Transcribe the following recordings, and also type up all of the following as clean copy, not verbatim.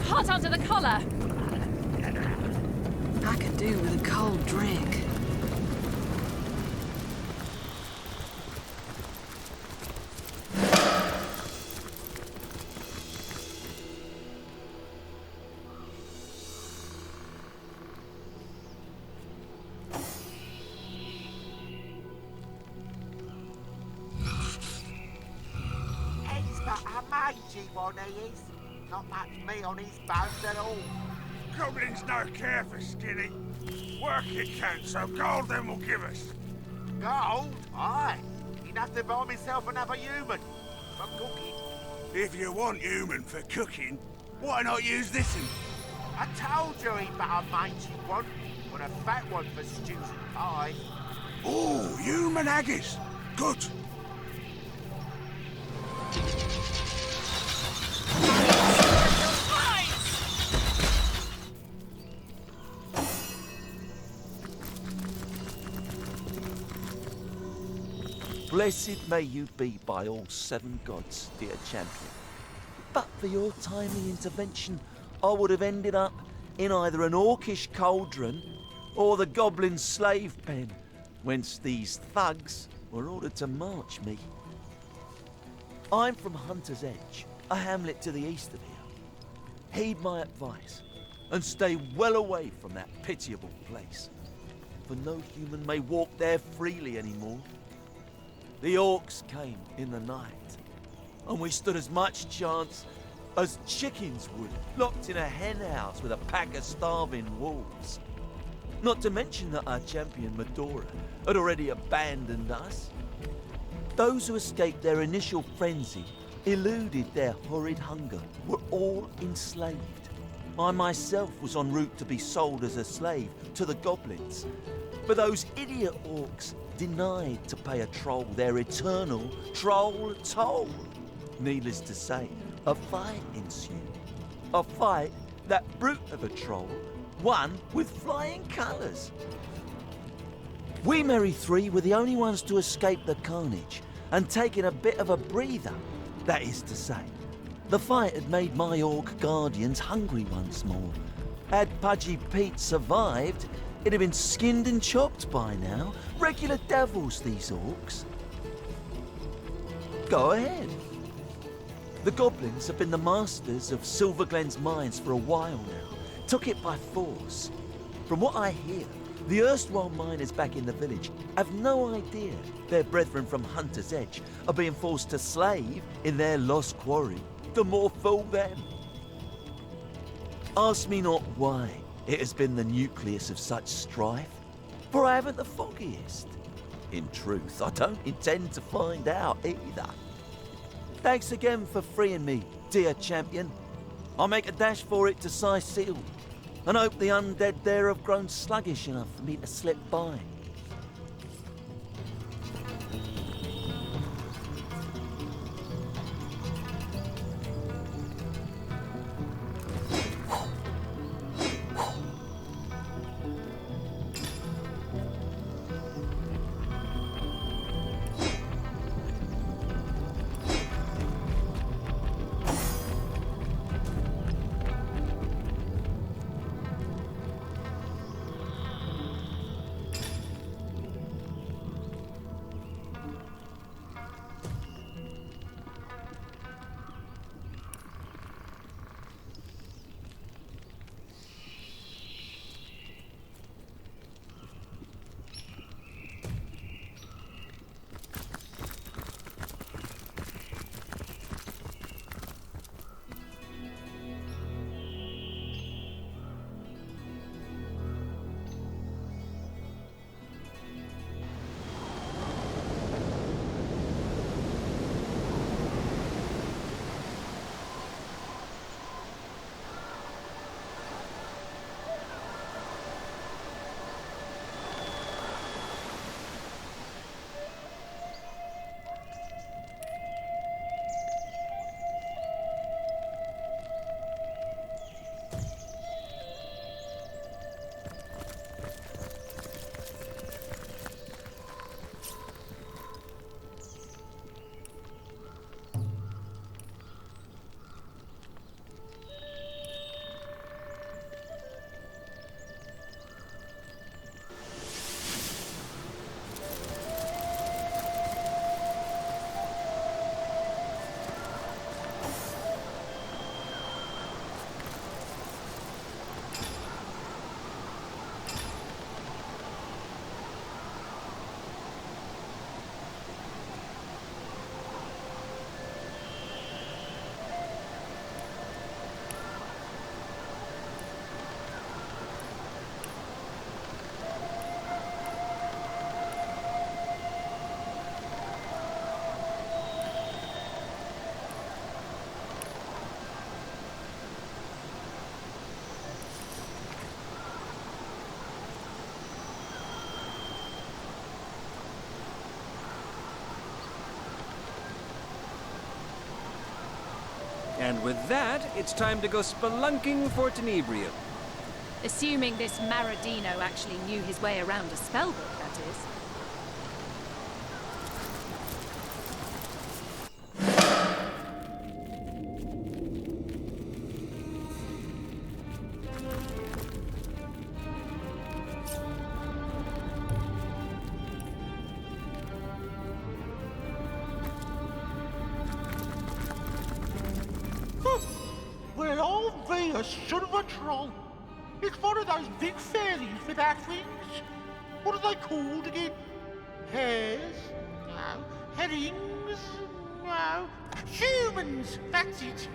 hot under the collar. I could do with a cold drink. He's but a mangy one, he is. Not much meat on his bones at all. Goblins no care for skinny. Work it can, so gold them will give us. Gold? Aye. Enough to buy myself another human. For cooking. If you want human for cooking, why not use this one? I told you he's but a mangy one. But a fat one for stews and pies. Oh, human haggis. Good. Blessed may you be by all seven gods, dear champion. But for your timely intervention, I would have ended up in either an orcish cauldron or the goblin slave pen, whence these thugs were ordered to march me. I'm from Hunter's Edge, a hamlet to the east of here. Heed my advice, and stay well away from that pitiable place, for no human may walk there freely anymore. The orcs came in the night, and we stood as much chance as chickens would, locked in a hen house with a pack of starving wolves. Not to mention that our champion Medora had already abandoned us. Those who escaped their initial frenzy, eluded their horrid hunger, were all enslaved. I myself was en route to be sold as a slave to the goblins, but those idiot orcs denied to pay a troll their eternal troll toll. Needless to say, a fight ensued. A fight that brute of a troll won with flying colours. We merry three were the only ones to escape the carnage and taking a bit of a breather, that is to say. The fight had made my orc guardians hungry once more. Had Pudgy Pete survived, it'd have been skinned and chopped by now. Regular devils, these orcs. Go ahead. The goblins have been the masters of Silverglen's mines for a while now. Took it by force. From what I hear, the erstwhile miners back in the village have no idea their brethren from Hunter's Edge are being forced to slave in their lost quarry. The more fool them. Ask me not why it has been the nucleus of such strife, for I haven't the foggiest. In truth, I don't intend to find out either. Thanks again for freeing me, dear champion. I'll make a dash for it to Sy Seal, and hope the undead there have grown sluggish enough for me to slip by. And with that, it's time to go spelunking for Tenebrium. Assuming this Maradino actually knew his way around a spellbook, that is. Well, I'll be a son of a troll. It's one of those big fairies without wings. What are they called again? Hares? No. Herrings? No. Humans! That's it.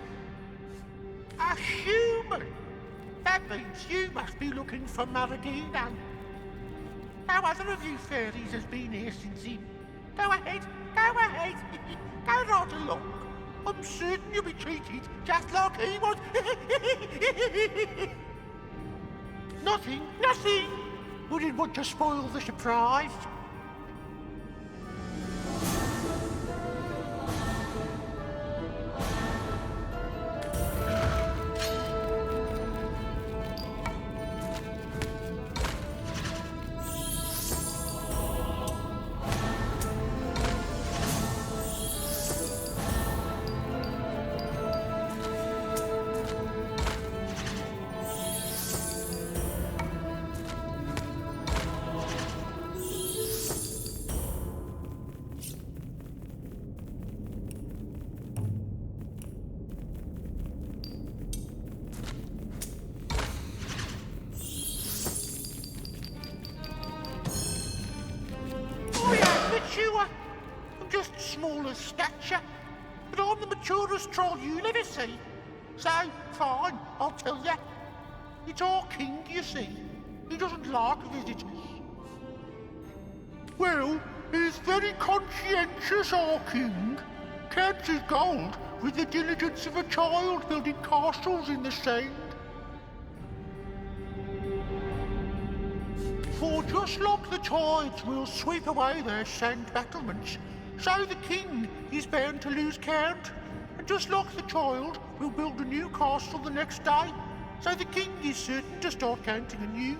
A human! That means you must be looking for Maradino. No other of you fairies has been here since him. Go ahead, go ahead. Go right along. I'm certain you'll be treated just like he was. Nothing, nothing. Wouldn't want to spoil the surprise. I'm just small as stature, but I'm the maturest troll you'll ever see. So, fine, I'll tell you. It's our king, you see. He doesn't like visitors. Well, he's very conscientious, our king. Counts his gold with the diligence of a child building castles in the sand. For just like the tides will sweep away their sand battlements, so the king is bound to lose count. And just like the child will build a new castle the next day, so the king is certain to start counting anew.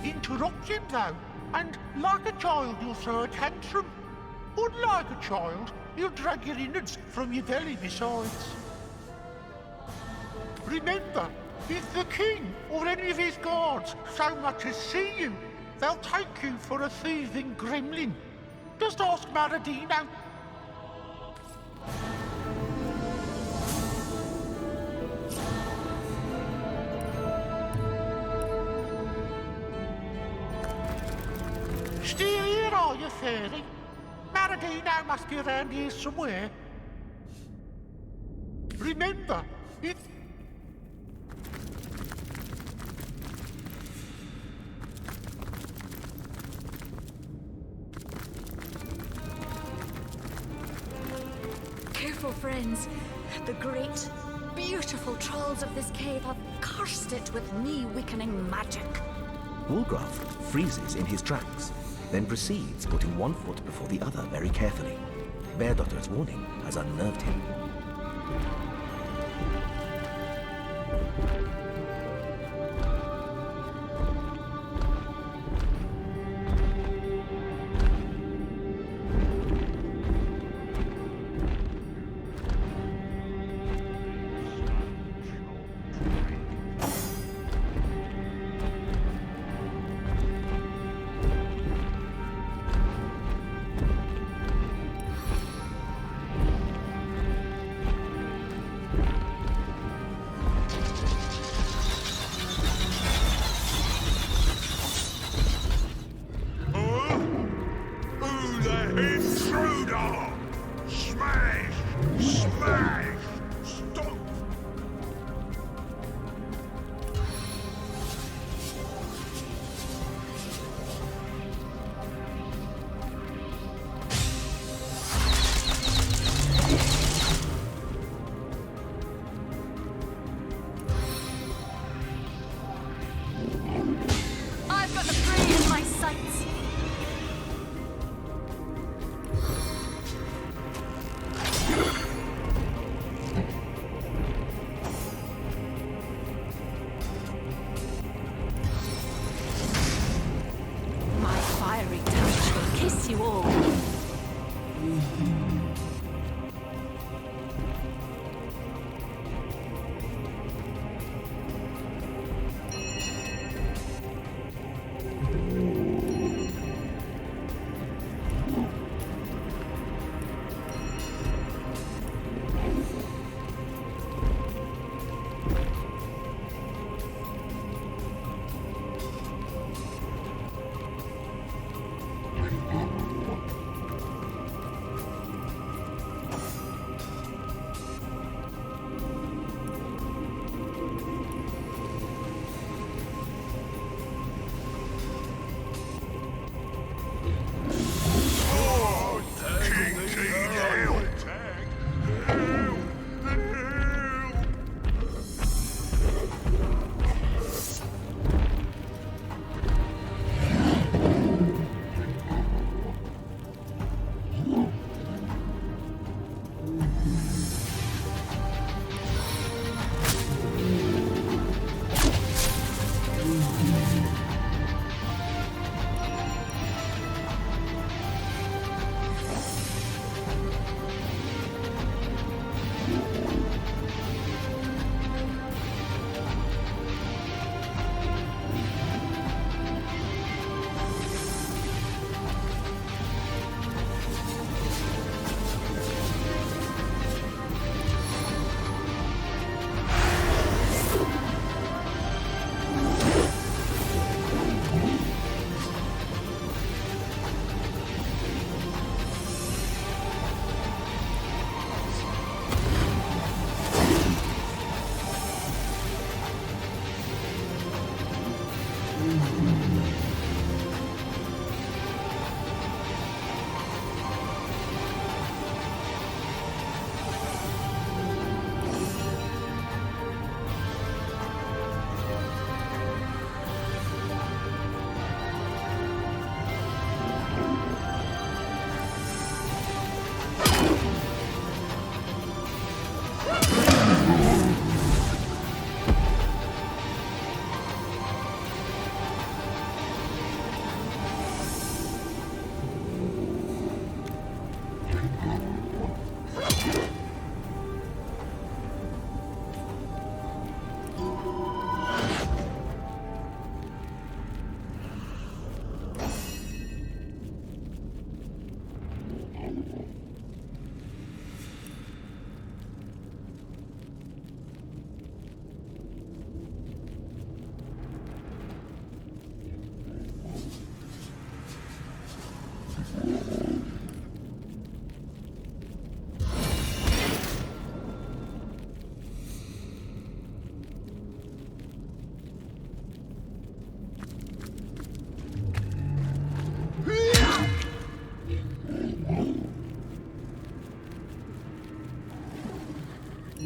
Interrupt him though, and like a child you'll throw a tantrum. Unlike a child, he'll drag your innards from your belly besides. Remember, if the king or any of his guards so much as see you, they'll take you for a thieving gremlin. Just ask Maradino. Still here, are you, fairy? Maradino must be around here somewhere. Remember, if... Careful, friends. The great, beautiful trolls of this cave have cursed it with knee-weakening magic. Woolgraf freezes in his tracks, then proceeds, putting one foot before the other very carefully. Beardotter's warning has unnerved him. Intruder! Smash! Smash! Stop! I've got the prey in my sights.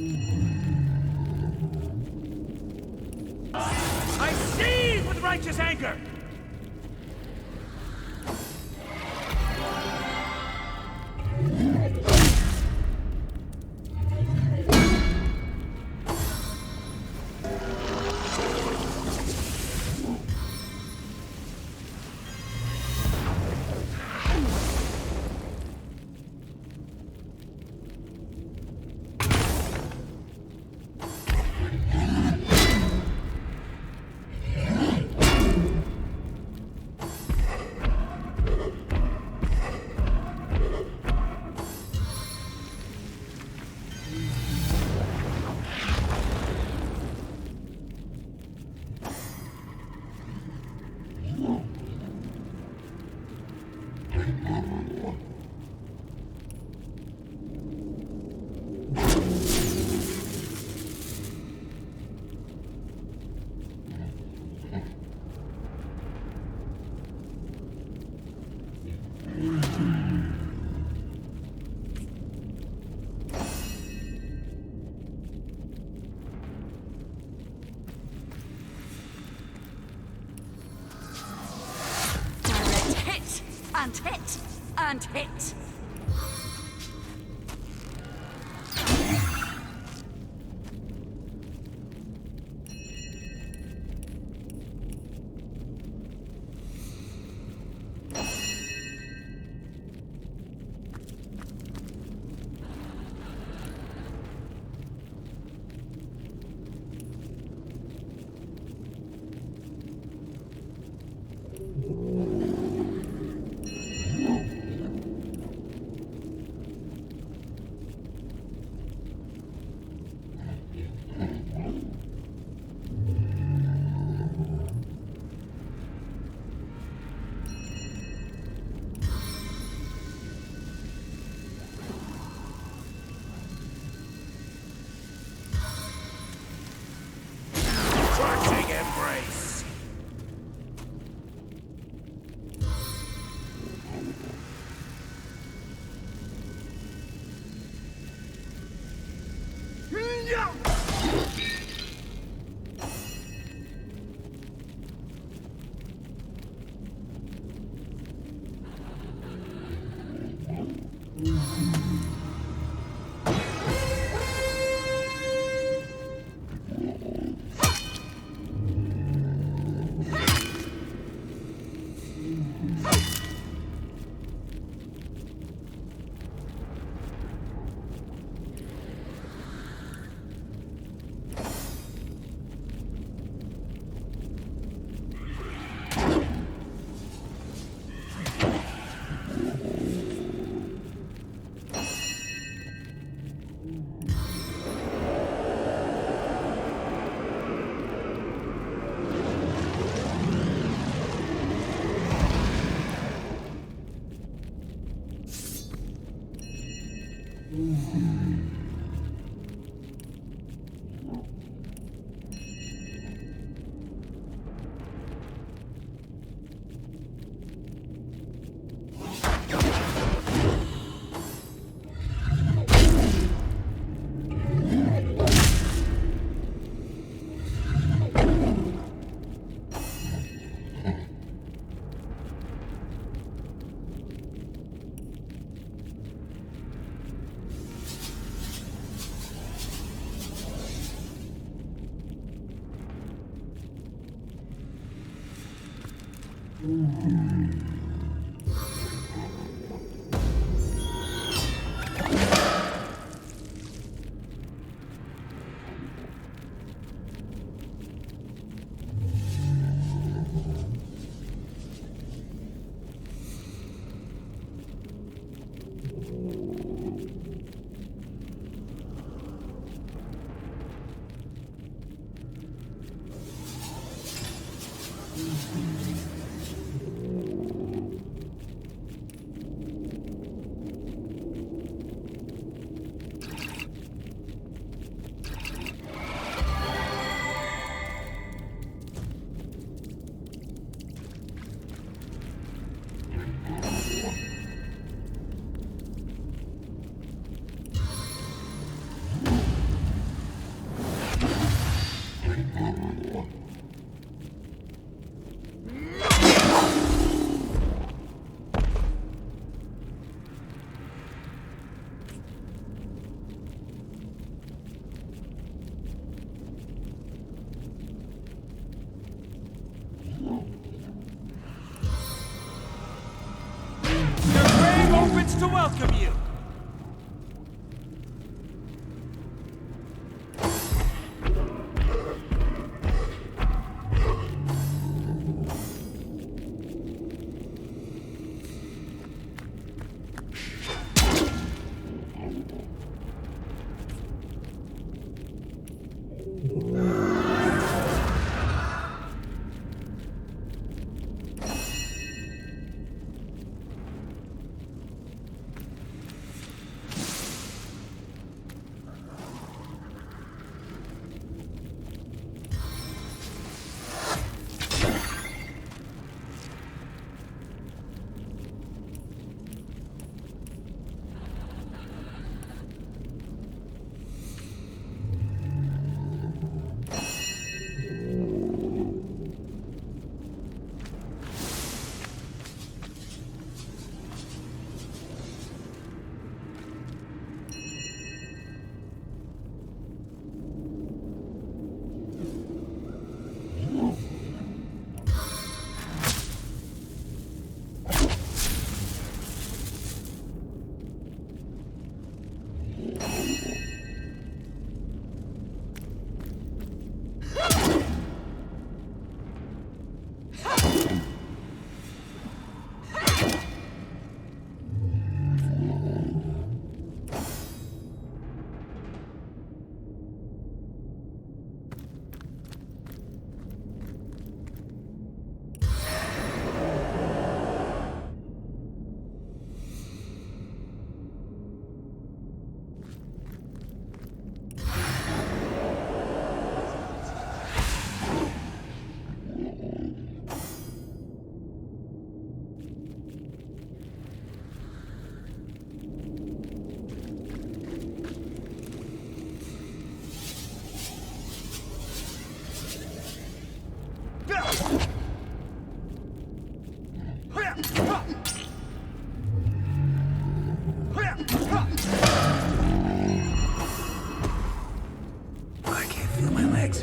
I seethe with righteous anger! And hit! And hit! welcome you! I can't feel my legs.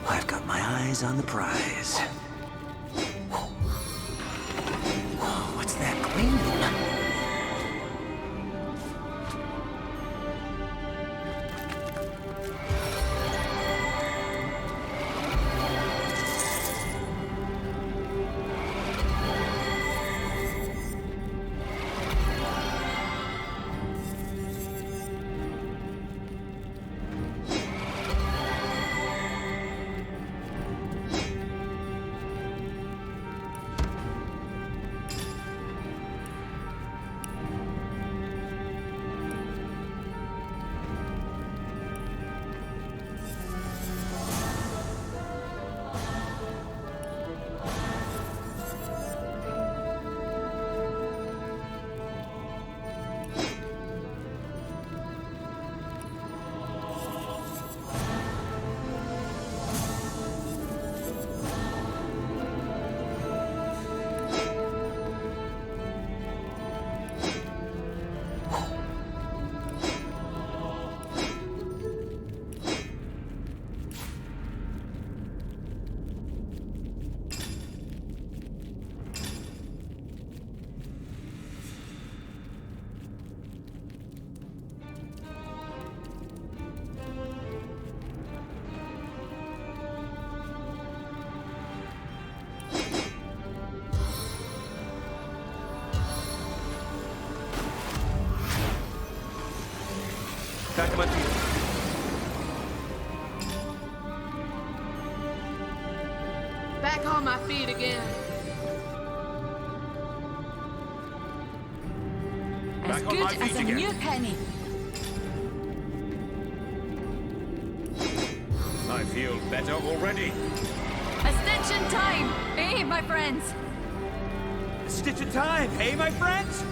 I've got my eyes on the prize. What's that gleam? Back to my feet. Back on my feet again. Back on my feet again. new penny. I feel better already. A stitch in time, eh, my friends? A stitch of time, hey, my friends?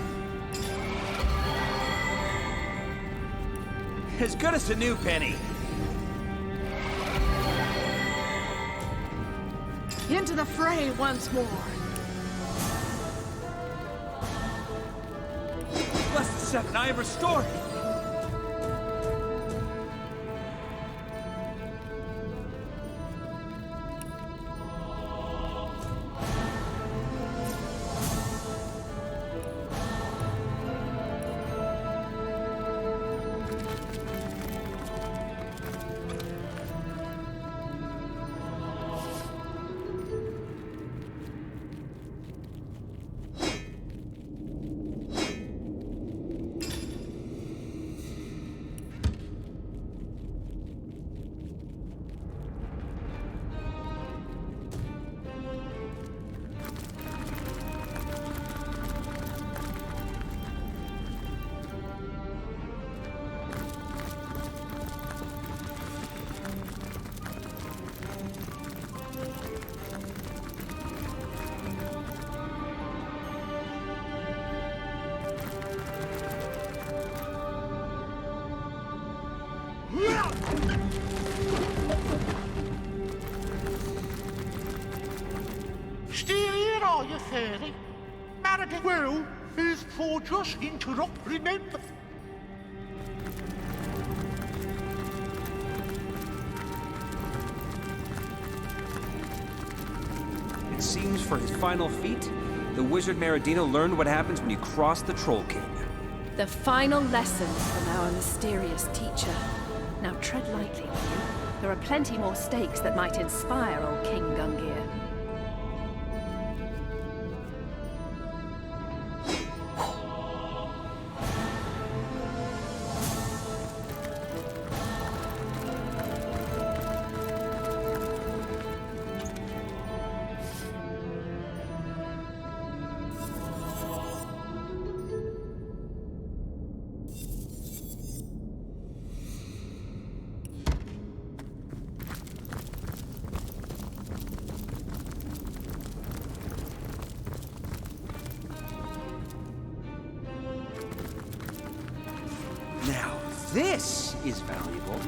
As good as a new penny. Into the fray once more. Bless the seven, I am restored. Still here, are you, fairy? Married well, is for just interrupt, remember? It seems for his final feat, the wizard Meridino learned what happens when you cross the Troll King. The final lessons from our mysterious teacher. Now tread lightly, will you? There are plenty more stakes that might inspire old King Gungir. Now, this is valuable.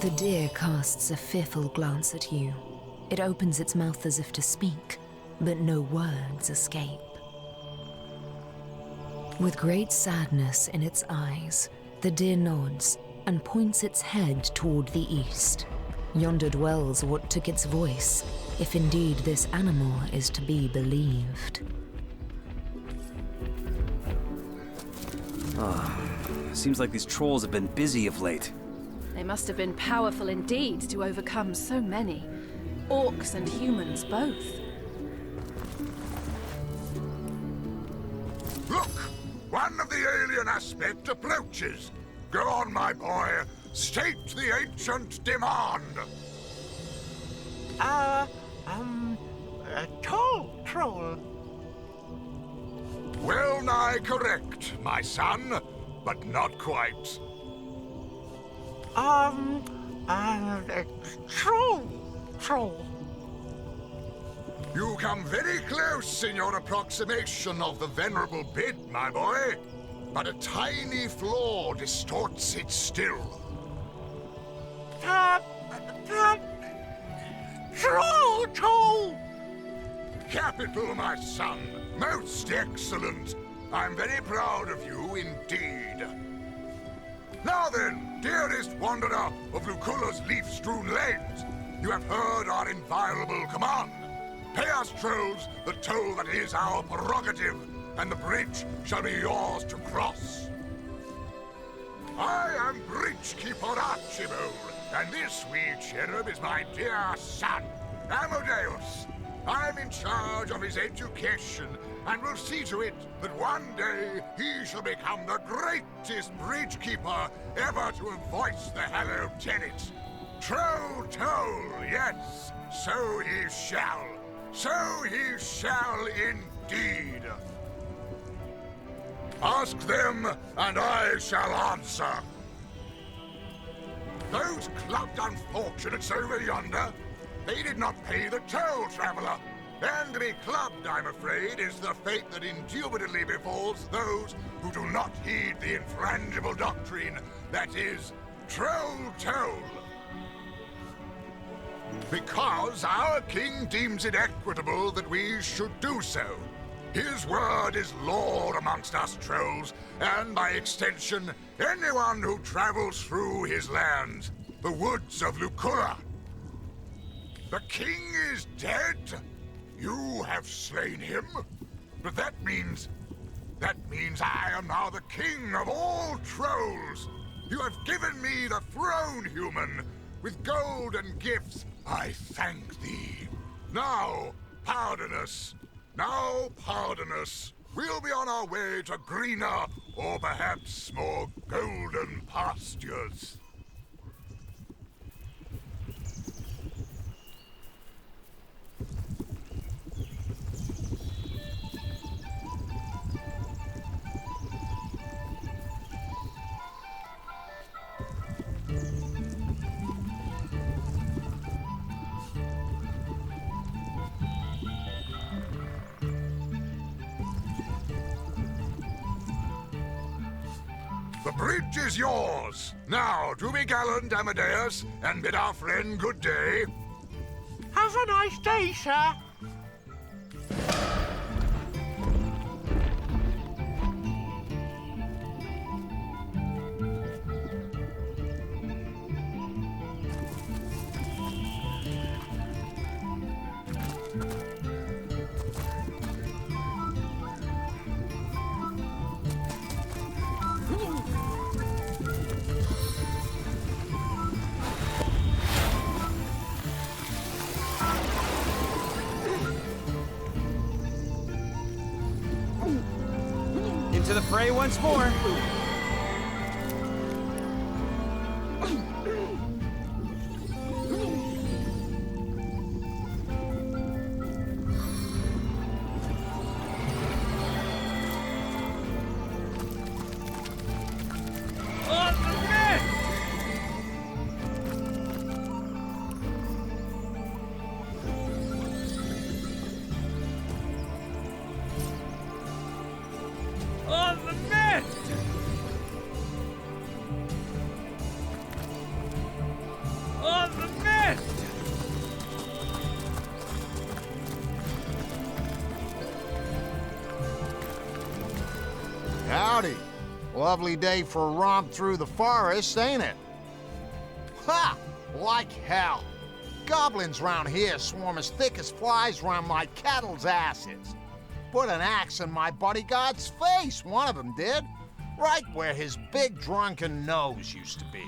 The deer casts a fearful glance at you. It opens its mouth as if to speak, but no words escape. With great sadness in its eyes, the deer nods and points its head toward the east. Yonder dwells what took its voice, if indeed this animal is to be believed. Seems like these trolls have been busy of late. They must have been powerful indeed to overcome so many. Orcs and humans both. Look! One of the alien aspect approaches. Go on, my boy. State the ancient demand. Tall troll. Well nigh correct, my son, but not quite. Troll. You come very close in your approximation of the venerable bid, my boy. But a tiny flaw distorts it still. Troll. Capital, my son. Most excellent. I'm very proud of you indeed. Now then, dearest wanderer of Lucula's leaf-strewn lanes, you have heard our inviolable command. Pay us, trolls, the toll that is our prerogative, and the bridge shall be yours to cross. I am Bridgekeeper Archibald, and this wee cherub is my dear son, Amadeus. I'm in charge of his education, and will see to it that one day he shall become the greatest bridgekeeper ever to have voiced the hallowed tenet. Troll toll, yes, so he shall. So he shall indeed. Ask them, and I shall answer. Those clubbed unfortunates over yonder, they did not pay the toll, traveler. And to be clubbed, I'm afraid, is the fate that indubitably befalls those who do not heed the infrangible doctrine that is troll toll. Because our king deems it equitable that we should do so. His word is law amongst us trolls, and by extension, anyone who travels through his lands, the woods of Lucula. The king is dead? You have slain him? But that means I am now the king of all trolls. You have given me the throne, human. With gold and gifts, I thank thee. Now, pardon us. We'll be on our way to greener, or perhaps more golden pastures. The bridge is yours. Now, do be gallant, Amadeus, and bid our friend good day. Have a nice day, sir. Into the fray once more. Howdy. Lovely day for a romp through the forest, ain't it? Ha! Like hell. Goblins round here swarm as thick as flies round my cattle's asses. Put an axe in my bodyguard's face, one of them did. Right where his big drunken nose used to be.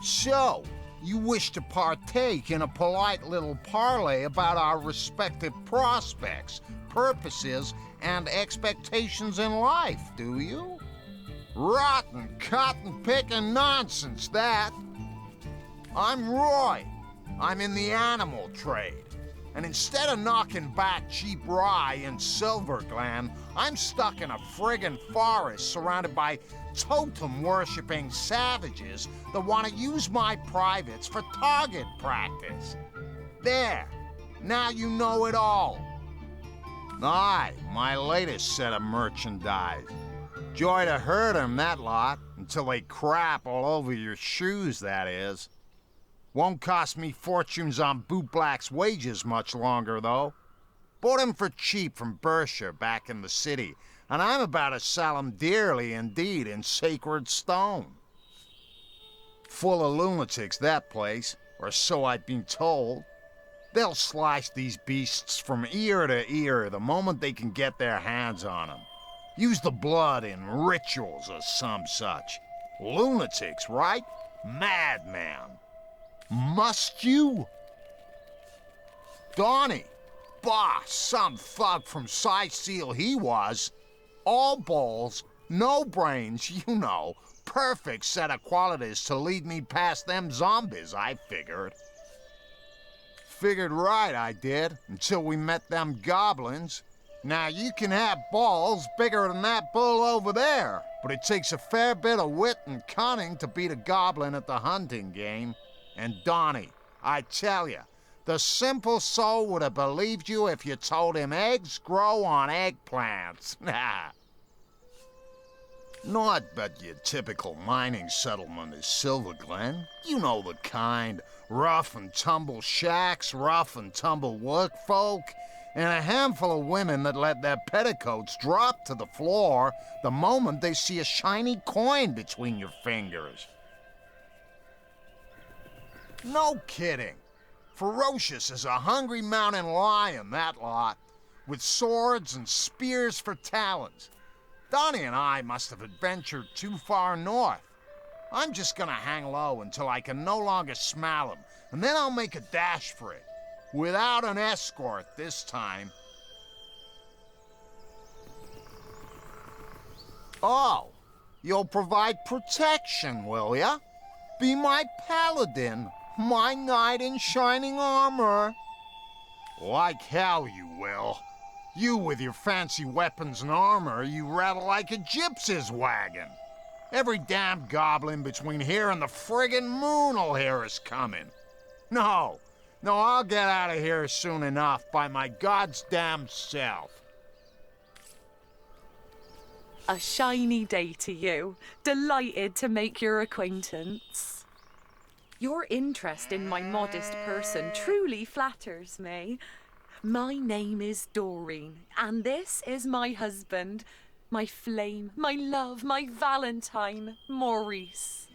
So, you wish to partake in a polite little parley about our respective prospects, purposes, and expectations in life, do you? Rotten, cotton-picking nonsense, that. I'm Roy. I'm in the animal trade. And instead of knocking back cheap rye in Silver Glen, I'm stuck in a friggin' forest surrounded by totem-worshipping savages that want to use my privates for target practice. There. Now you know it all. Aye, my latest set of merchandise. Joy to herd 'em, that lot, until they crap all over your shoes, that is. Won't cost me fortunes on bootblack's wages much longer, though. Bought 'em for cheap from Bersher back in the city, and I'm about to sell 'em dearly indeed in sacred stone. Full of lunatics, that place, or so I've been told. They'll slice these beasts from ear to ear the moment they can get their hands on 'em. Use the blood in rituals or some such. Lunatics, right? Madman. Must you? Donnie. Bah, some thug from Seal he was. All balls, no brains, you know. Perfect set of qualities to lead me past them zombies, I figured. Figured right, I did, until we met them goblins. Now, you can have balls bigger than that bull over there, but it takes a fair bit of wit and cunning to beat a goblin at the hunting game. And Donnie, I tell you, the simple soul would have believed you if you told him eggs grow on eggplants. Not but your typical mining settlement is Silver Glen. You know the kind. Rough and tumble shacks, rough and tumble workfolk, and a handful of women that let their petticoats drop to the floor the moment they see a shiny coin between your fingers. No kidding. Ferocious as a hungry mountain lion, that lot, with swords and spears for talons. Donnie and I must have adventured too far north. I'm just gonna hang low until I can no longer smell him, and then I'll make a dash for it. Without an escort this time. Oh, you'll provide protection, will ya? Be my paladin, my knight in shining armor. Like hell you will. You with your fancy weapons and armor, you rattle like a gypsy's wagon. Every damn goblin between here and the friggin' moon'll hear us coming. No, I'll get out of here soon enough by my God's damn self. A shiny day to you. Delighted to make your acquaintance. Your interest in my modest person truly flatters me. My name is Doreen, and this is my husband, my flame, my love, my Valentine, Maurice.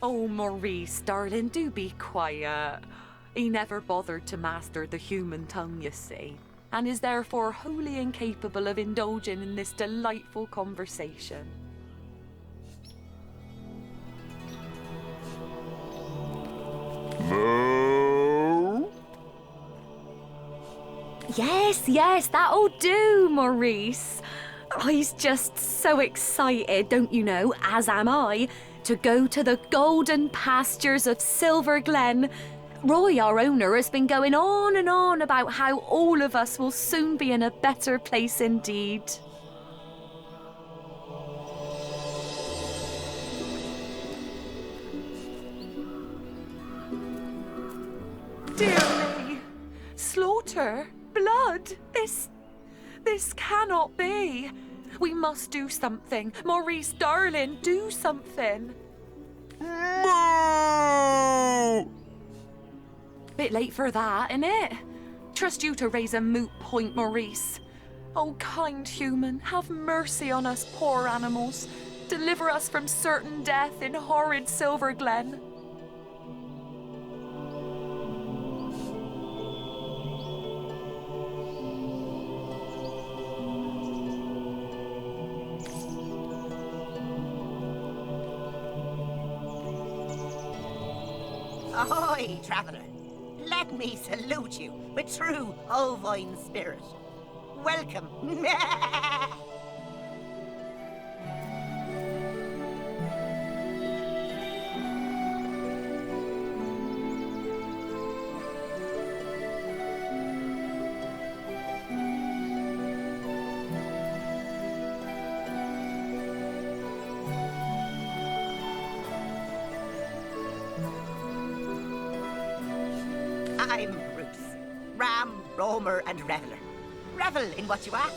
Oh, Maurice, darling, do be quiet. He never bothered to master the human tongue, you see, and is therefore wholly incapable of indulging in this delightful conversation. No? Yes, that'll do, Maurice. He's just so excited, don't you know, as am I, to go to the golden pastures of Silver Glen. Roy, our owner, has been going on and on about how all of us will soon be in a better place indeed. Dear me, slaughter, blood, this cannot be. We must do something. Maurice, darling, do something. Moo! Bit late for that, innit? Trust you to raise a moot point, Maurice. Oh, kind human, have mercy on us poor animals. Deliver us from certain death in horrid Silver Glen. Ahoy, traveller! Let me salute you with true ovine spirit. Welcome. I'm Ruth, ram, roamer, and reveller. Revel in what you ask.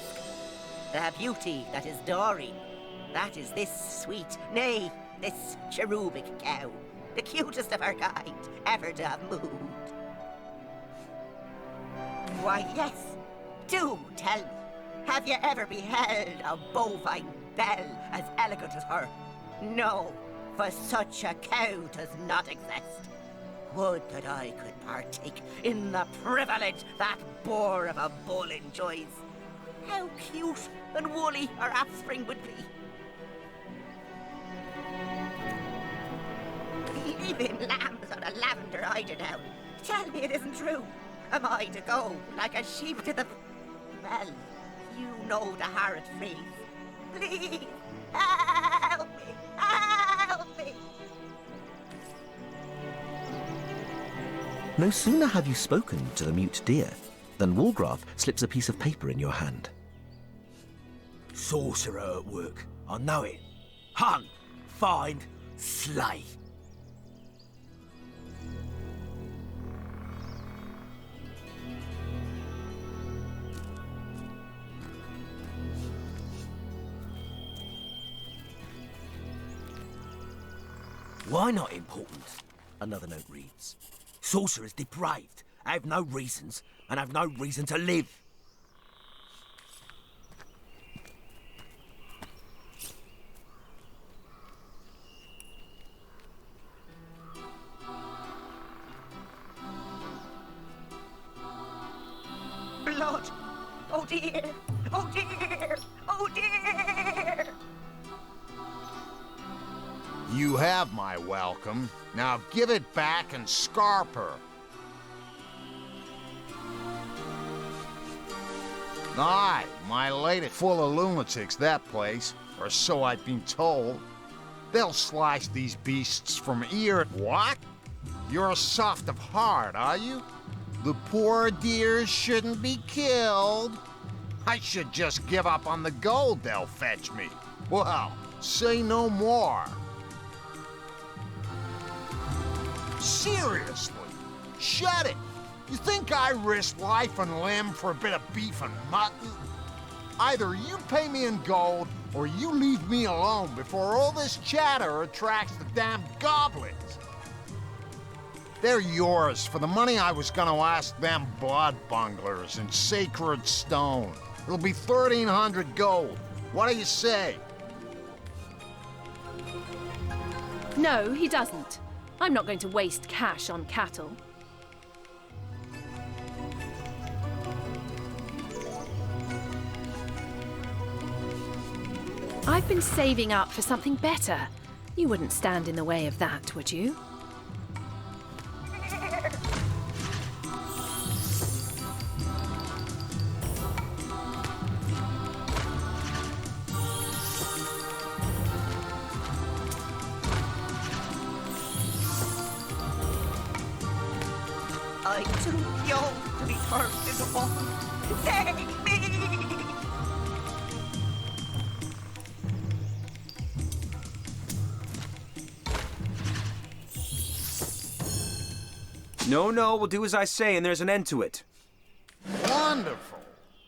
The beauty that is Dory. That is this sweet, nay, this cherubic cow. The cutest of her kind ever to have moved. Why, yes. Do tell me, have you ever beheld a bovine belle as elegant as her? No, for such a cow does not exist. Would that I could partake in the privilege that boar of a bull enjoys. How cute and woolly her offspring would be. Leaving lambs on a lavender eiderdown. Tell me it isn't true. Am I to go like a sheep to the... Well, you know the horrid phrase. Please, help me, help me. No sooner have you spoken to the mute deer than Walgraf slips a piece of paper in your hand. Sorcerer at work. I know it. Hunt, find, slay. Why not important? Another note reads. Sorcerers depraved. I have no reasons, and have no reason to live. Blood! Oh dear! Oh dear! Oh dear! You have my welcome. Now give it back and scarp her. Aye, my lady full of lunatics, that place. Or so I've been told. They'll slice these beasts from ear... What? You're soft of heart, are you? The poor dears shouldn't be killed. I should just give up on the gold they'll fetch me. Well, say no more. Seriously, shut it. You think I risk life and limb for a bit of beef and mutton? Either you pay me in gold, or you leave me alone before all this chatter attracts the damned goblins. They're yours for the money I was gonna ask them blood bunglers in sacred stone. It'll be 1,300 gold. What do you say? No, he doesn't. I'm not going to waste cash on cattle. I've been saving up for something better. You wouldn't stand in the way of that, would you? I'm too young to be turned into one. Save me! No, we'll do as I say and there's an end to it. Wonderful.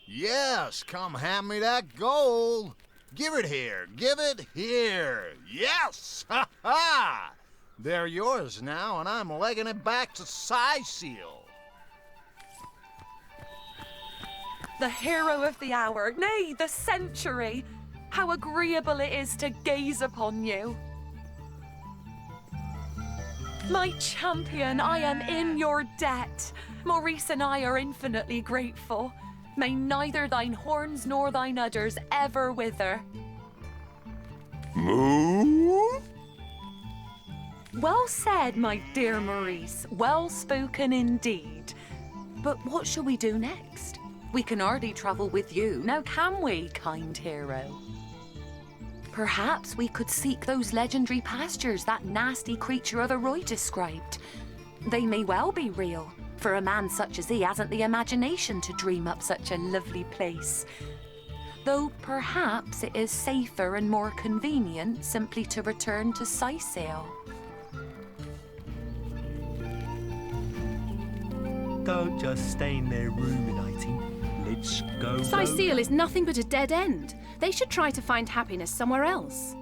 Yes, come hand me that gold. Give it here. Give it here. Yes! Ha ha! They're yours now, and I'm legging it back to Seal. The hero of the hour, nay, the century. How agreeable it is to gaze upon you. My champion, I am in your debt. Maurice and I are infinitely grateful. May neither thine horns nor thine udders ever wither. Moo? Well said, my dear Maurice. Well spoken indeed. But what shall we do next? We can hardly travel with you, now can we, kind hero? Perhaps we could seek those legendary pastures that nasty creature of the Roy described. They may well be real, for a man such as he hasn't the imagination to dream up such a lovely place. Though perhaps it is safer and more convenient simply to return to Sisale. Don't just stay in there ruminating. Let's go. Sisale is nothing but a dead end. They should try to find happiness somewhere else.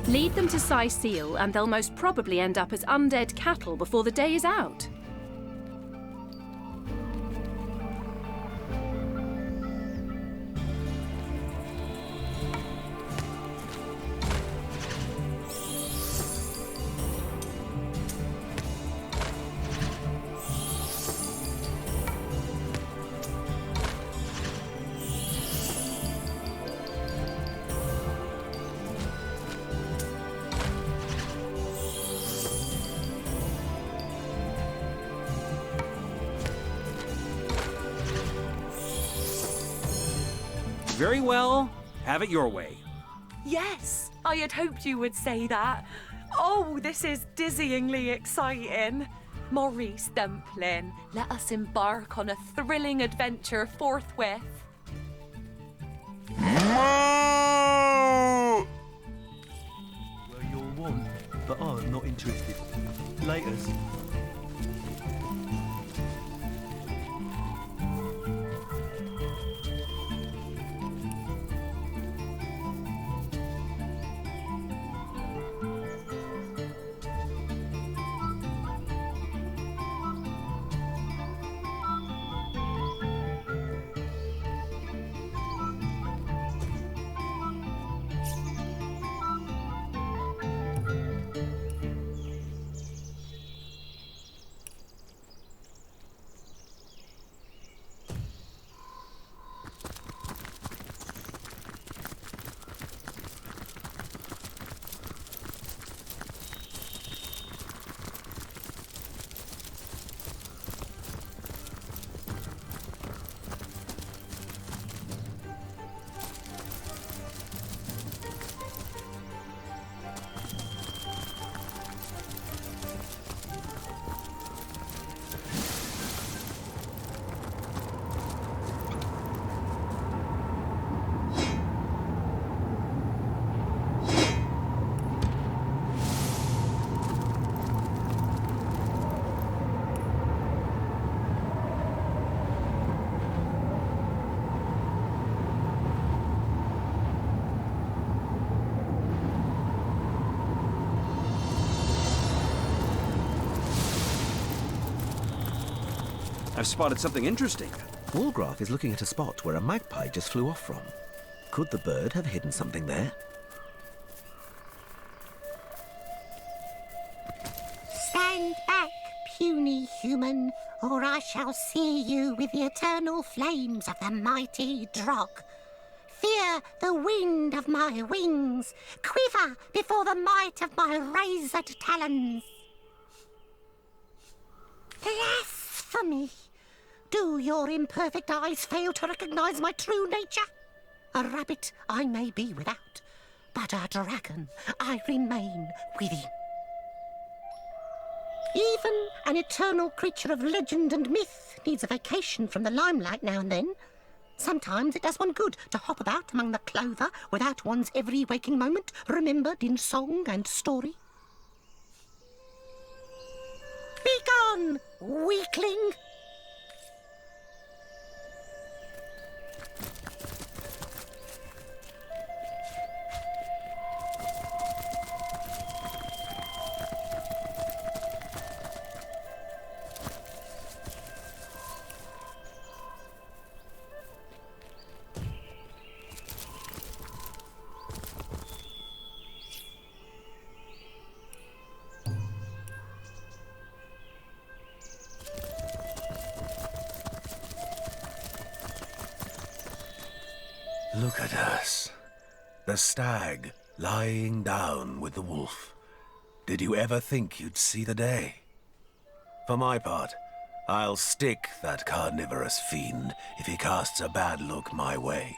Lead them to Sisale, and they'll most probably end up as undead cattle before the day is out. Very well. Have it your way. Yes, I had hoped you would say that. Oh, this is dizzyingly exciting. Maurice Dumpling, let us embark on a thrilling adventure forthwith. Well, you're one, but I'm not interested. Laters. I've spotted something interesting. Woolgraf is looking at a spot where a magpie just flew off from. Could the bird have hidden something there? Stand back, puny human, or I shall sear you with the eternal flames of the mighty Drog. Fear the wind of my wings, quiver before the might of my razored talons. Blasphemy! Do your imperfect eyes fail to recognize my true nature? A rabbit I may be without, but a dragon I remain within. Even an eternal creature of legend and myth needs a vacation from the limelight now and then. Sometimes it does one good to hop about among the clover without one's every waking moment remembered in song and story. Begone! on, weakling! Look at us. The stag lying down with the wolf. Did you ever think you'd see the day? For my part, I'll stick that carnivorous fiend if he casts a bad look my way.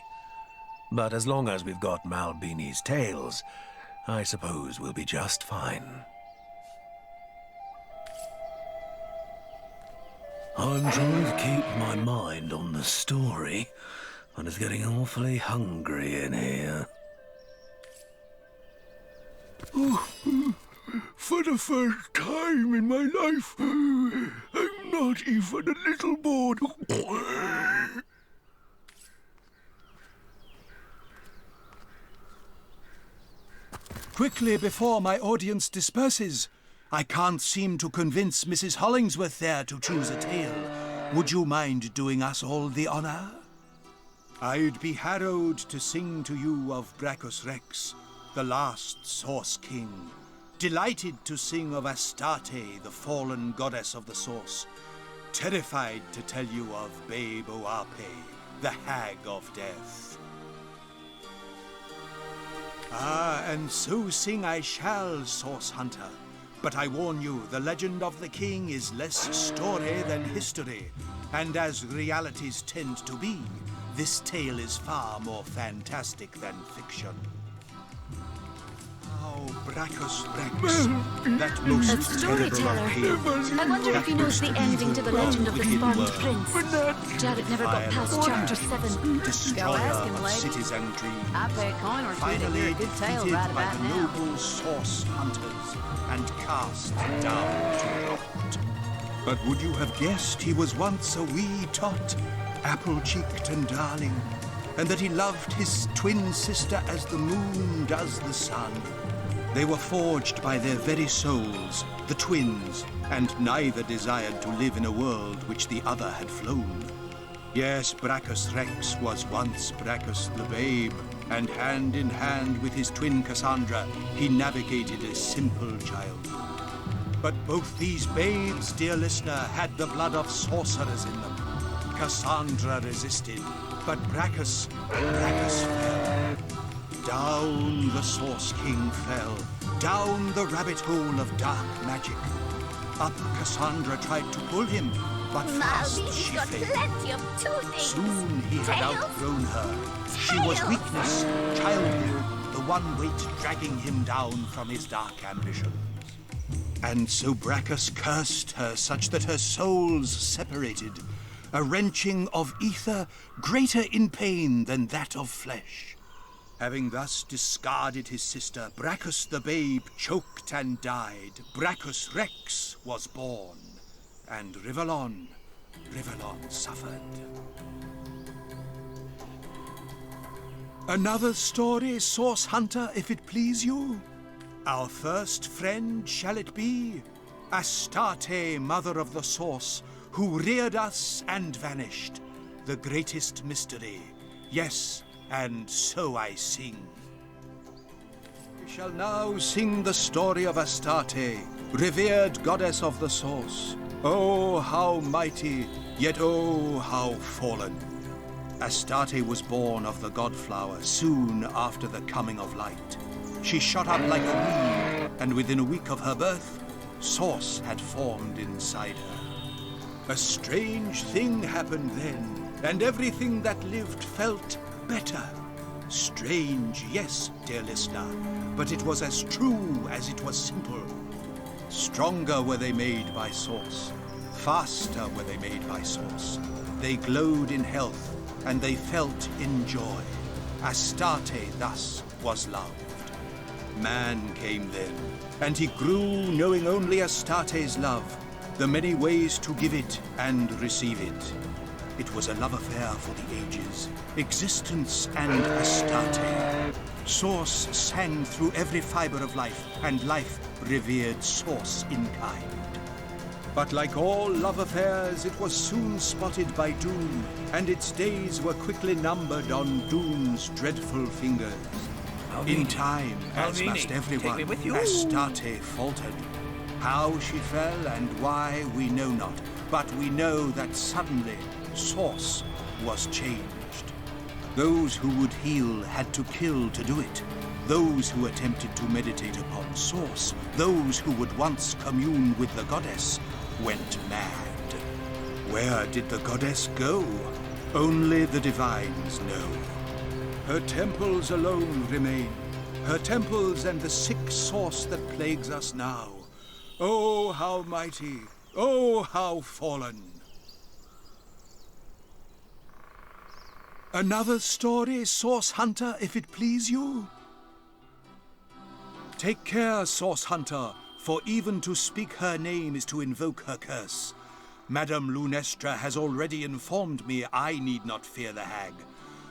But as long as we've got Malbini's tails, I suppose we'll be just fine. I'm trying to keep my mind on the story, and it's getting awfully hungry in here. For the first time in my life, I'm not even a little bored. Quickly, before my audience disperses. I can't seem to convince Mrs. Hollingsworth there to choose a tale. Would you mind doing us all the honor? I'd be harrowed to sing to you of Brachus Rex, the last Source King. Delighted to sing of Astarte, the fallen goddess of the source. Terrified to tell you of Babe Oape, the hag of death. Ah, and so sing I shall, Source Hunter. But I warn you, the legend of the king is less story than history. And as realities tend to be, this tale is far more fantastic than fiction. Oh, Brachus Rex, that most A storyteller. I wonder if he knows the ending to the legend of the Spartan Prince. Jared never got past chapter 7. Destroyer ask him, of lady. cities and dreams. I pay a coin or two to Finally hear a good tale defeated right by about the now. noble Source Hunters and cast down to rot. But would you have guessed he was once a wee tot, apple-cheeked and darling, and that he loved his twin sister as the moon does the sun? They were forged by their very souls, the twins, and neither desired to live in a world which the other had flown. Yes, Brachus Rex was once Brachus the Babe, and hand in hand with his twin Cassandra, he navigated a simple child. But both these babes, dear listener, had the blood of sorcerers in them. Cassandra resisted, but Brachus fell. Down the Source King fell, down the rabbit hole of dark magic. Up Cassandra tried to pull him, but fast she got failed. plenty of toothaches. Soon he had Tails? outgrown her. She was Tails? weakness, childhood, the one weight dragging him down from his dark ambitions. And so Brachus cursed her such that her souls separated, a wrenching of ether greater in pain than that of flesh. Having thus discarded his sister, Brachus the Babe choked and died. Brachus Rex was born, and Rivellon suffered. Another story, Source Hunter, if it please you. Our first friend shall it be, Astarte, mother of the Source, who reared us and vanished, the greatest mystery. Yes, and so I sing. We shall now sing the story of Astarte, revered goddess of the Source. Oh, how mighty, yet oh, how fallen. Astarte was born of the Godflower soon after the coming of light. She shot up like a weed, and within a week of her birth, Source had formed inside her. A strange thing happened then, and everything that lived felt better. Strange, yes, dear listener, but it was as true as it was simple. Stronger were they made by Source. Faster were they made by Source. They glowed in health, and they felt in joy. Astarte thus was loved. Man came then, and he grew knowing only Astarte's love, the many ways to give it and receive it. It was a love affair for the ages, existence and Astarte. Source sang through every fiber of life, and life revered Source in kind. But like all love affairs, it was soon spotted by doom, and its days were quickly numbered on doom's dreadful fingers. In time, as must everyone, Astarte faltered. How she fell and why, we know not, but we know that suddenly Source was changed. Those who would heal had to kill to do it. Those who attempted to meditate upon Source, those who would once commune with the goddess, went mad. Where did the goddess go? Only the divines know. Her temples alone remain, her temples and the sick Source that plagues us now. Oh, how mighty, oh, how fallen. Another story, Source Hunter, if it please you? Take care, Source Hunter, for even to speak her name is to invoke her curse. Madame Lunestra has already informed me I need not fear the hag,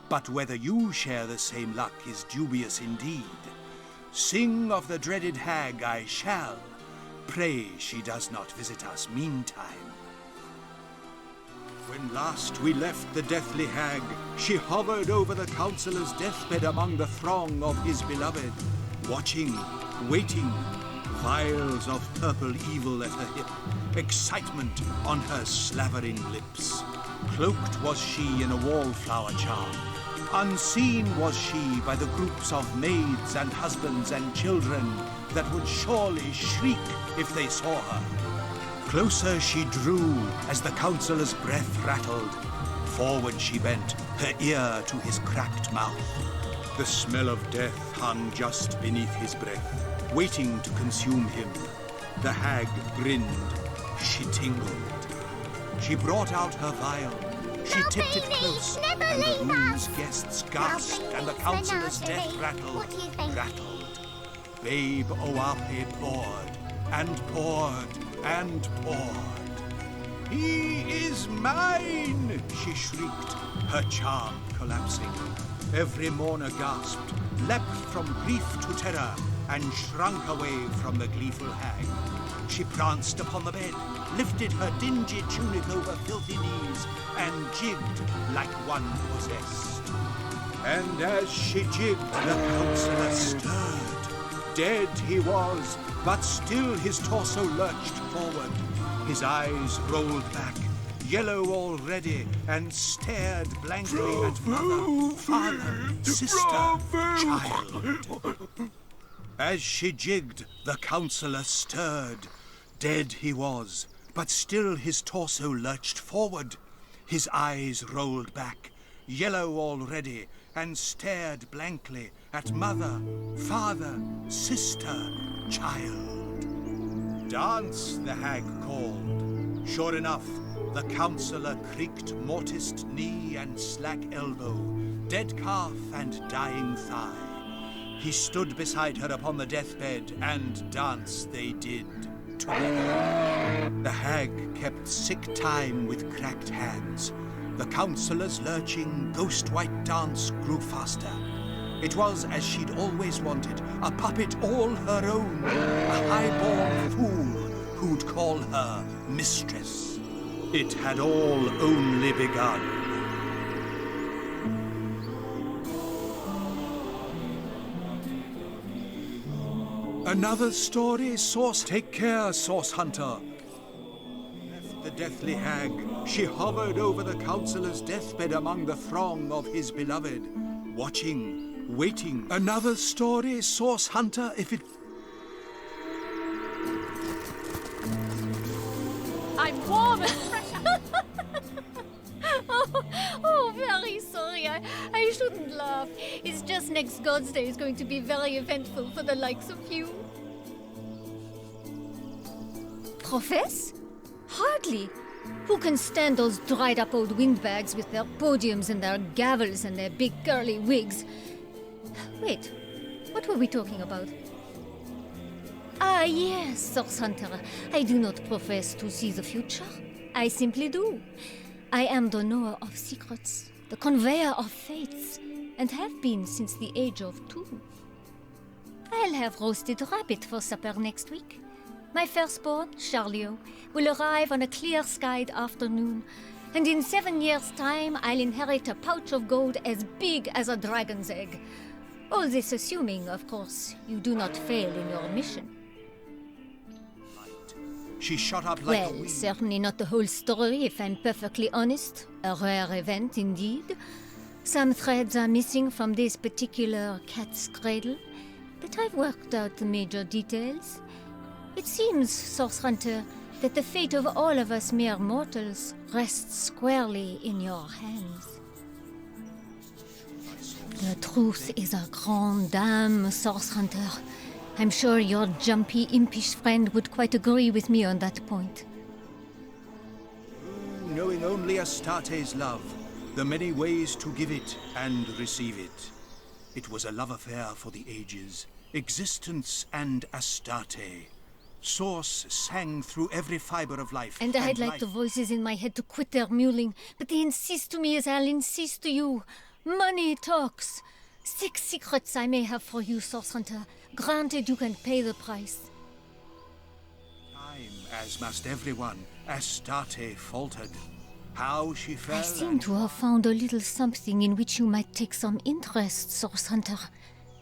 but whether you share the same luck is dubious indeed. Sing of the dreaded hag I shall. Pray she does not visit us meantime. When last we left the deathly hag, she hovered over the councillor's deathbed among the throng of his beloved, watching, waiting, vials of purple evil at her hip, excitement on her slavering lips. Cloaked was she in a wallflower charm. Unseen was she by the groups of maids and husbands and children that would surely shriek if they saw her. Closer she drew as the councillor's breath rattled. Forward she bent, her ear to his cracked mouth. The smell of death hung just beneath his breath, waiting to consume him. The hag grinned. She tingled. She brought out her vial. She tipped it close, and the room's guests gasped, and the councillor's death rattled. Babe Oape poured, and poured, and poured. He is mine, she shrieked, her charm collapsing. Every mourner gasped, leapt from grief to terror, and shrunk away from the gleeful hag. She pranced upon the bed, lifted her dingy tunic over filthy knees, and jigged like one possessed. And as she jigged, the councillor stirred. Dead he was, but still his torso lurched forward. His eyes rolled back, yellow already, and stared blankly at mother, father, sister, child. As she jigged, the councillor stirred. Dead he was, but still his torso lurched forward. His eyes rolled back, yellow already, and stared blankly at mother, father, sister, child. Dance, the hag called. Sure enough, the councillor creaked mortised knee and slack elbow, dead calf and dying thigh. He stood beside her upon the deathbed, and dance they did together. The hag kept sick time with cracked hands. The councillor's lurching, ghost-white dance grew faster. It was as she'd always wanted, a puppet all her own, a high-born fool who'd call her mistress. It had all only begun. Another story, Source. Take care, Source Hunter. Left the deathly hag, she hovered over the councillor's deathbed among the throng of his beloved, watching, waiting. Another story, Source Hunter, if it... I'm warm and fresh. oh, very sorry. I shouldn't laugh. It's just next God's Day is going to be very eventful for the likes of you. Profess? Hardly. Who can stand those dried-up old windbags with their podiums and their gavels and their big curly wigs? Wait, what were we talking about? Ah, yes, Source Hunter. I do not profess to see the future. I simply do. I am the knower of secrets, the conveyor of fates, and have been since the age of 2. I'll have roasted rabbit for supper next week. My firstborn, Charlio, will arrive on a clear-skied afternoon, and in 7 years' time I'll inherit a pouch of gold as big as a dragon's egg. All this assuming, of course, you do not fail in your mission. She shot up like a Well, weed. certainly not the whole story, if I'm perfectly honest. A rare event indeed. Some threads are missing from this particular cat's cradle, but I've worked out the major details. It seems, Source Hunter, that the fate of all of us mere mortals rests squarely in your hands. The truth is a grande dame, Source Hunter. I'm sure your jumpy, impish friend would quite agree with me on that point. Knowing only Astarte's love, the many ways to give it and receive it. It was a love affair for the ages, existence and Astarte. Source sang through every fiber of life. And I'd like the voices in my head to quit their mewling, but they insist to me as I'll insist to you. Money talks. 6 secrets I may have for you, Source Hunter. Granted, you can pay the price. Time, as must everyone, Astarte faltered. How she fell. I seem to have found a little something in which you might take some interest, Source Hunter.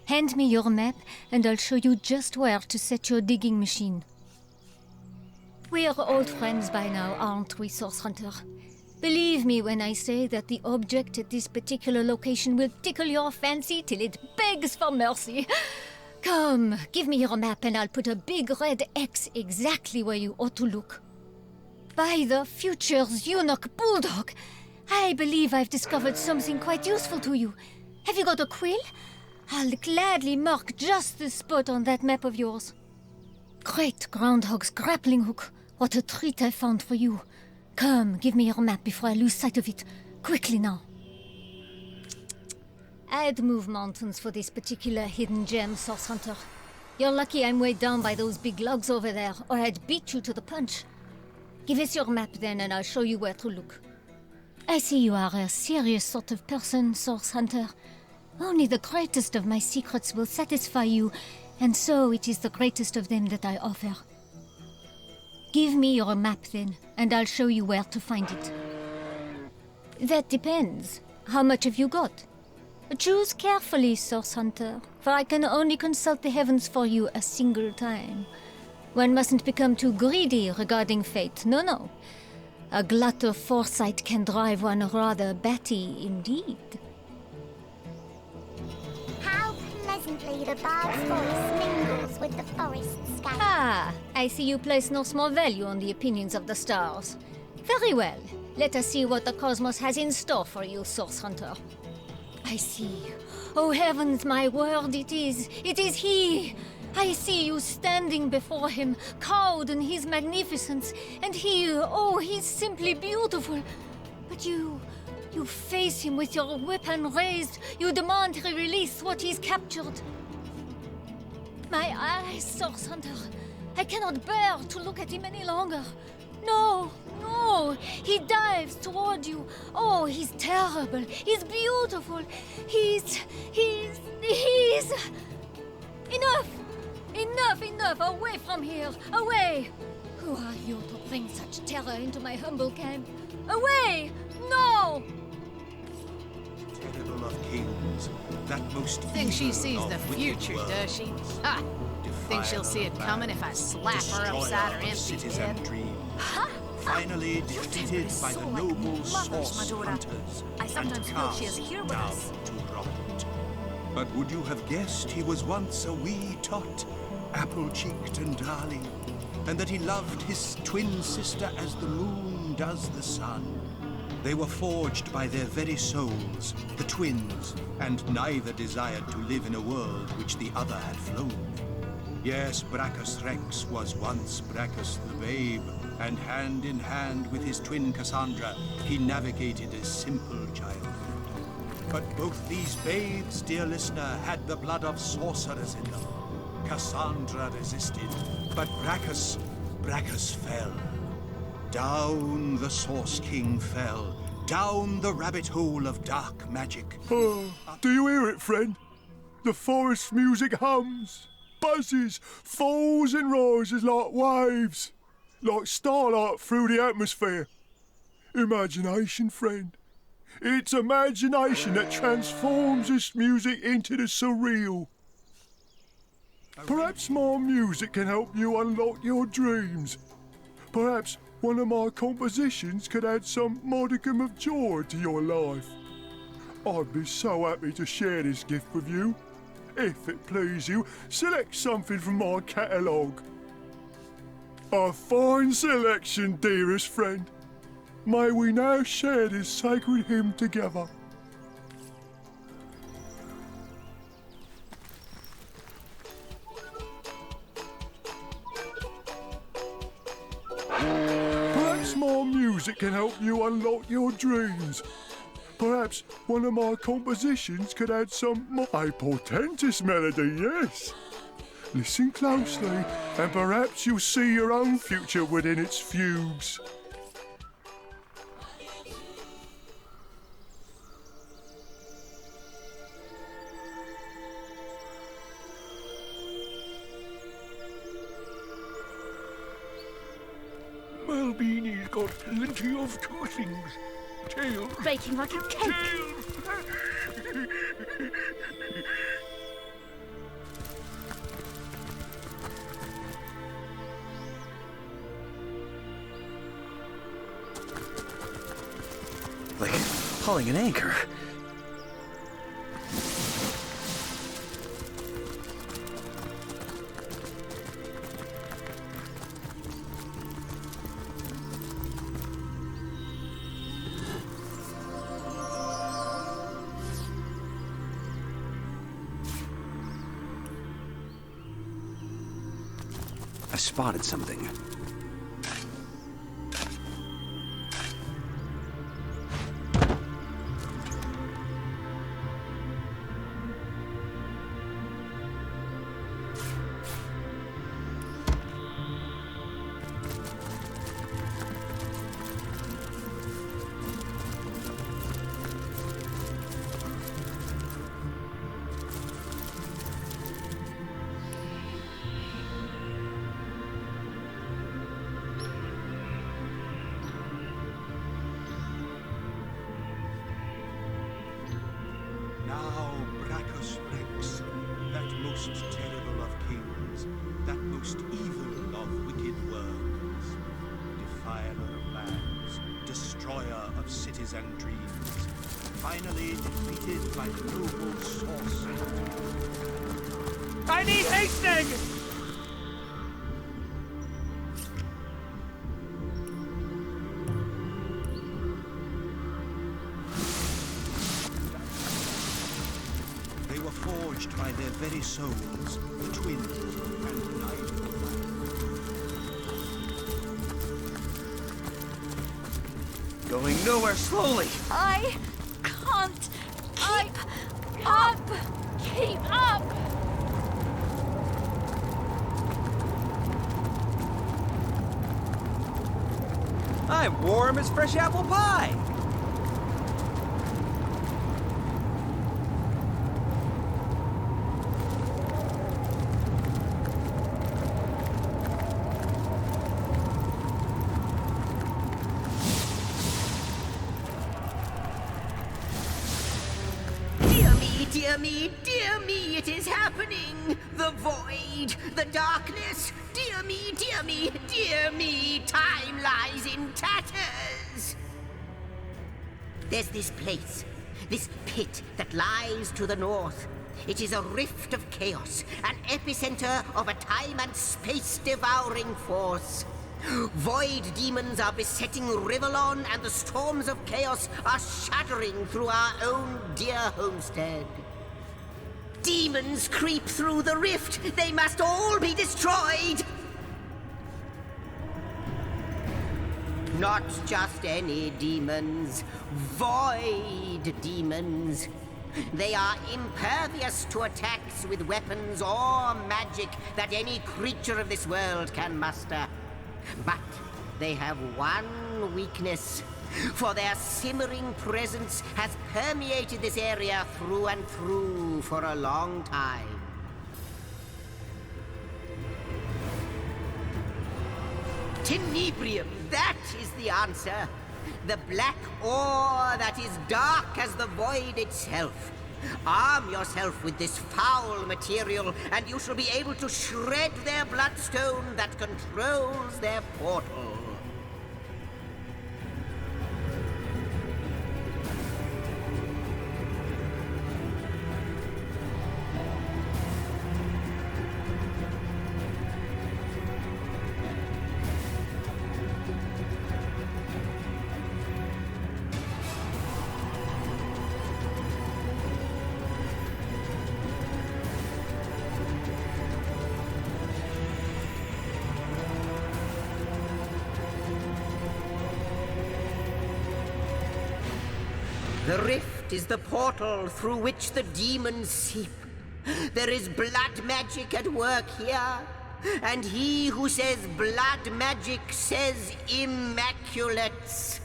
Hand me your map, and I'll show you just where to set your digging machine. We're old friends by now, aren't we, Source Hunter? Believe me when I say that the object at this particular location will tickle your fancy till it begs for mercy. Come, give me your map and I'll put a big red X exactly where you ought to look. By the future's eunuch bulldog, I believe I've discovered something quite useful to you. Have you got a quill? I'll gladly mark just the spot on that map of yours. Great groundhog's grappling hook. What a treat I found for you. Come, give me your map before I lose sight of it. Quickly now. I'd move mountains for this particular hidden gem, Source Hunter. You're lucky I'm weighed down by those big logs over there, or I'd beat you to the punch. Give us your map then, and I'll show you where to look. I see you are a serious sort of person, Source Hunter. Only the greatest of my secrets will satisfy you, and so it is the greatest of them that I offer. Give me your map then, and I'll show you where to find it. That depends. How much have you got? Choose carefully, Source Hunter, for I can only consult the heavens for you a single time. One mustn't become too greedy regarding fate, no. A glut of foresight can drive one rather batty indeed. How pleasantly the bard's voice mingles with the forest sky. Ah, I see you place no small value on the opinions of the stars. Very well. Let us see what the cosmos has in store for you, Source Hunter. I see. Oh heavens, my word, it is he! I see you standing before him, cowed in his magnificence, and he's simply beautiful. But you face him with your weapon raised, you demand he release what he's captured. My eyes, Source Hunter, I cannot bear to look at him any longer. No, he dives toward you. Oh, he's terrible, he's beautiful, he's... Enough, away from here, away! Who are you to bring such terror into my humble camp? Away! No! Terrible of kings, that most Think she evil sees of the wicked future, worlds. does she? Ha! Think she'll see it coming if I slap her upside her empty cities head? and dreams. Finally defeated by the noble source hunters I sometimes and feel she is cast here with down us. to rot. But would you have guessed he was once a wee tot, apple-cheeked and darling, and that he loved his twin sister as the moon does the sun? They were forged by their very souls, the twins, and neither desired to live in a world which the other had flown. Yes, Brachus Rex was once Brachus the babe, and hand in hand with his twin Cassandra, he navigated a simple childhood. But both these babes, dear listener, had the blood of sorcerers in them. Cassandra resisted, but Brachus fell. Down the Source King fell, down the rabbit hole of dark magic. Oh, do you hear it, friend? The forest music hums, buzzes, falls and rises like waves, like starlight through the atmosphere. Imagination, friend. It's imagination that transforms this music into the surreal. Perhaps my music can help you unlock your dreams. Perhaps one of my compositions could add some modicum of joy to your life. I'd be so happy to share this gift with you. If it please you, select something from my catalogue. A fine selection, dearest friend. May we now share this sacred hymn together. Perhaps my music can help you unlock your dreams. Perhaps one of my compositions could add some... A portentous melody, yes. Listen closely, and perhaps you'll see your own future within its fugues. Malbini's got plenty of two things. Tails. Baking like a cake. Like hauling an anchor. I spotted something. Now Brachus breaks, that most terrible of kings, that most evil of wicked worlds, defiler of lands, destroyer of cities and dreams, finally defeated by the noble Source. I need hastening! They were forged by their very souls, the twins and light. Going nowhere slowly. I can't keep up. Keep up. I'm warm as fresh apple pie. Dear me, dear me, it is happening! The void, the darkness, dear me, dear me, dear me, time lies in tatters! There's this place, this pit that lies to the north. It is a rift of chaos, an epicenter of a time and space-devouring force. Void demons are besetting Rivellon, and the storms of chaos are shattering through our own dear homestead. Demons creep through the rift. They must all be destroyed. Not just any demons. Void demons. They are impervious to attacks with weapons or magic that any creature of this world can muster. But they have one weakness, for their simmering presence has permeated this area through and through for a long time. Tenebrium, that is the answer. The black ore that is dark as the void itself. Arm yourself with this foul material, and you shall be able to shred their bloodstone that controls their portal. The rift is the portal through which the demons seep. There is blood magic at work here, and he who says blood magic says immaculates.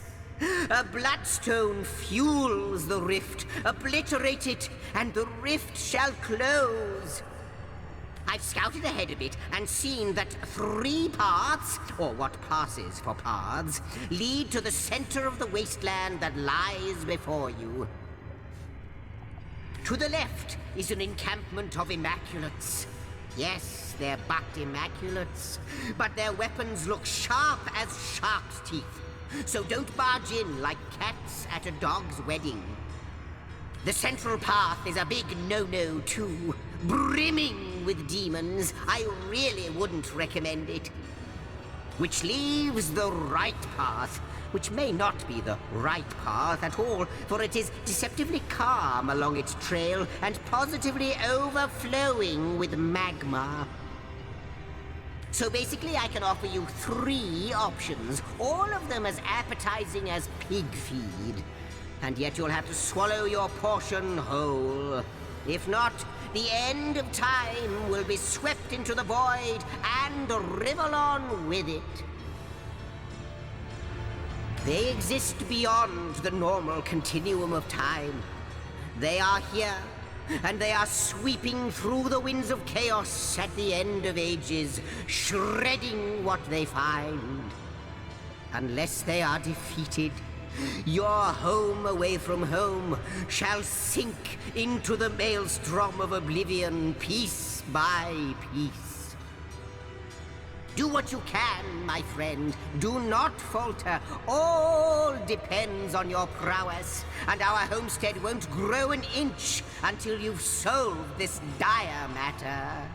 A bloodstone fuels the rift. Obliterate it, and the rift shall close. I've scouted ahead a bit and seen that 3 paths, or what passes for paths, lead to the center of the wasteland that lies before you. To the left is an encampment of Immaculates. Yes, they're but Immaculates, but their weapons look sharp as shark's teeth. So don't barge in like cats at a dog's wedding. The central path is a big no-no too, brimming with demons. I really wouldn't recommend it. Which leaves the right path, which may not be the right path at all, for it is deceptively calm along its trail and positively overflowing with magma. So basically I can offer you 3 options, all of them as appetizing as pig feed. And yet you'll have to swallow your portion whole. If not, the end of time will be swept into the void and Rivellon with it. They exist beyond the normal continuum of time. They are here, and they are sweeping through the winds of chaos at the end of ages, shredding what they find. Unless they are defeated, your home away from home shall sink into the maelstrom of oblivion piece by piece. Do what you can, my friend. Do not falter. All depends on your prowess, and our homestead won't grow an inch until you've solved this dire matter.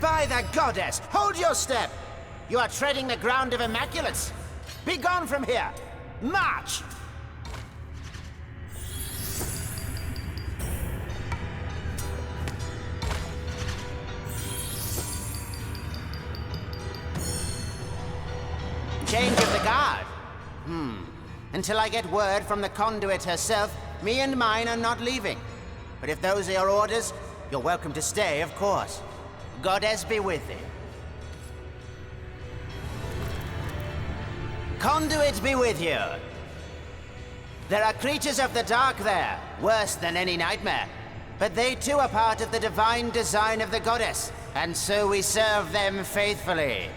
By the goddess! Hold your step! You are treading the ground of Immaculates! Be gone from here! March! Change of the guard? Until I get word from the conduit herself, me and mine are not leaving. But if those are your orders, you're welcome to stay, of course. Goddess be with thee. Conduit be with you. There are creatures of the dark there, worse than any nightmare. But they too are part of the divine design of the goddess, and so we serve them faithfully.